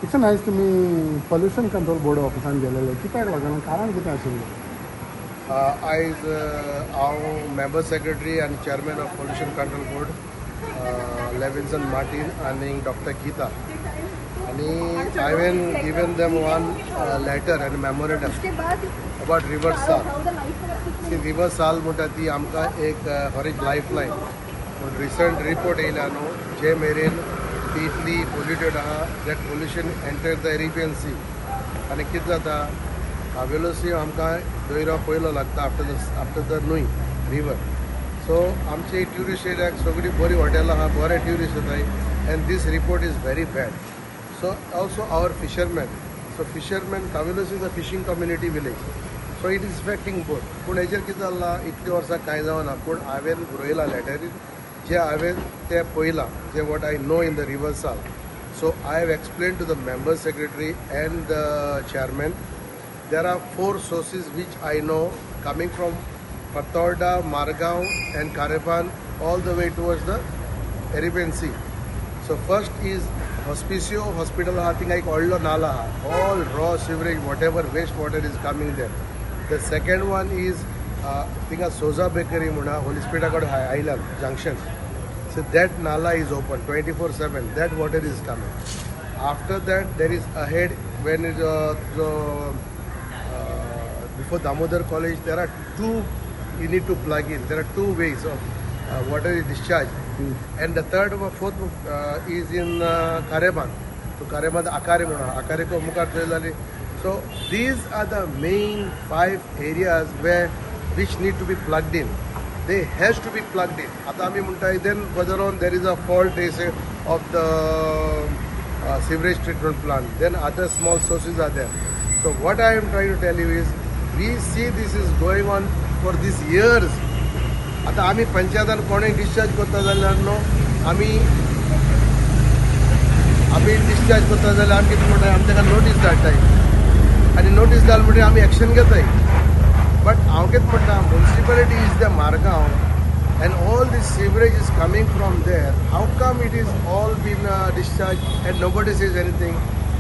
It's nice तुमी pollution control board ऑफिसान गेलेले कित्याक लागून कारण कितें आशिल्लें आयज हांव मेंबर सेक्रेटरी आनी chairman of pollution control board Levinson Martin आनी डॉक्टर गीता आनी हांवें given them one letter and memorandum about river Sal ती रिवर साल म्हणटा ती आमकां एक फॉर एक लायफ लायन पूण रिसंट रिपोर्ट येयला न्हू जे मेरेन ती इतली पोल्युटेड आहा दॅट पोल्युशन एंटर द एरिबियन सी आनी कितें जाता कावेलो सी आमकां दोयरा पयलो लागता आफ्टर द न्हूय रिवर सो आमचे ट्युरिस्ट एरियाक सगळीं बरीं हॉटेलां आहा बरे ट्युरिस्ट येताय and this report is very bad so also our fisherman so fisherman Cavelossim is a fishing community village so it is affecting boat पूण हेजेर कितें जालां इतली वर्सां कांय जावना पूण हांवें बरयलां लॅटरीन जे हांवें तें पळयलां जे what I know in the river Sal so I have explain to the member secretary and the chairman there are 4 sources which I know coming from Fatorda, Margaon and Kareban all the way towards the Arabian Sea. So first is Hospicio Hospital, I think like Ollo Nala, all raw sewage, whatever waste water is coming there. The second one is I think a Soza Bakery Muna, Holispita Island Junction. So that Nala is open 24/7, that water is coming. After that there is ahead when it before Damodar College, there are 2 you need to plug in. There are 2 ways of water is discharged. And the third or fourth is in Kareban. So Kareban, Akare ko mukar trailali. So these are the main 5 areas which need to be plugged in. They has to be plugged in. Atami muntai then further on there is a fault they say of the sewage treatment plant. Then other small sources are there. So what I am trying to tell you is we see this is going on for these years. आता आम्ही पंचायतान कोणें discharge करता जाल्यार न्हू आमी discharge करता जाल्यार आमी कितें म्हणटाय आमी ताका नोटीस धाडटाय आनी नोटीस घाल म्हणटकीर आमी एक्शन घेताय बट हांव कितें म्हणटा municipality is the Margao and all this sewerage is coming from there how come it is all been discharge and nobody says anything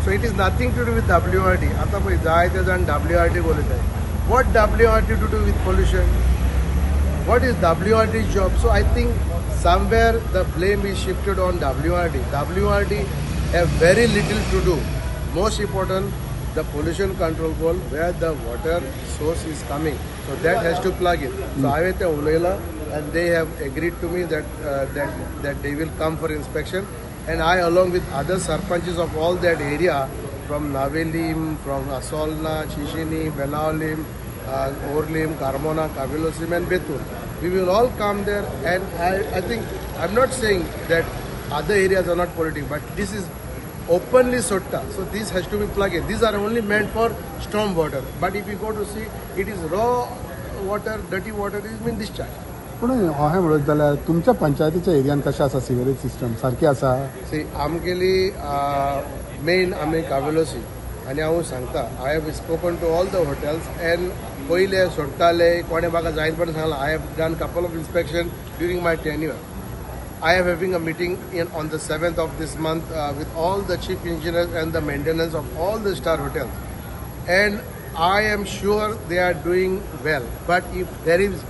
so it is nothing to do with WRT आतां पळय जायते जाण WRT उलयताय what WRT to do with pollution? What is WRT's job? So I think somewhere the blame is shifted on WRT. WRT have very little to do. Most important, the pollution control board where the water source is coming. So that has to plug in. So I went to Ulela and they have agreed to me that they will come for inspection. And I along with other sarpanches of all that area from Navelim, from Asolna, Chishini, Benaolim, Orlim, Carmona, Kavilosim and Betul. We will all come there and I think, I'm not saying that other areas are not polluting, but this is openly sotta. So this has to be plugged in. These are only meant for storm water. But if you go to see, it is raw water, dirty water is being discharged. पूण अशें म्हणत जाल्यार तुमच्या पंचायतीच्या एरियान कशें आसा sewerage system सारकी आसा सी आमगेली मेन आमी कावेलोसी आनी हांव सांगता I have spoken to all the hotels and पयले सोडटाले कोणें म्हाका जायत बरें सांगलां I have done couple of inspection during my tenure I am having a meeting on the 7th of this month with all the chief engineers and the maintenance of all the star hotels. And I am sure they are doing well. But if there is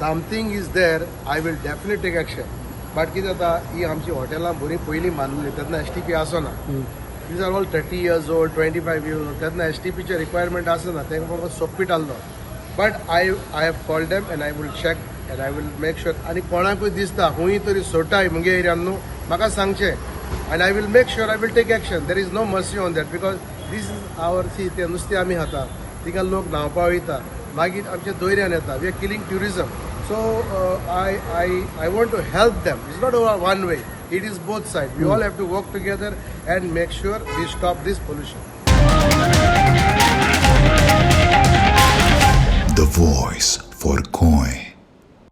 something is there, I will definitely take action. But कितें जाता ही आमची हॉटेलां बरी पयलीं बांदली तेन्ना STP Asna. These are all 30 years old, 25 years old. तेन्ना STPचे requirement आसना तेंकां फक्त सोंपीट आसलो. But I have called them and I will check and I will make sure. आनी कोणाकूय दिसता हुंय तरी सोडटाय मुगे एरियान न्हू म्हाका सांगचें and I will make sure I will take action. There is no mercy on that because this is our see तें नुस्तें आमी खाता तिका लोक न्हांवपा वयता मागीर आमच्या दोयऱ्यान येता we are killing tourism. So I want to help them. It's not one way. It is both sides. We all have to work together and make sure we stop this pollution. The voice for Koi.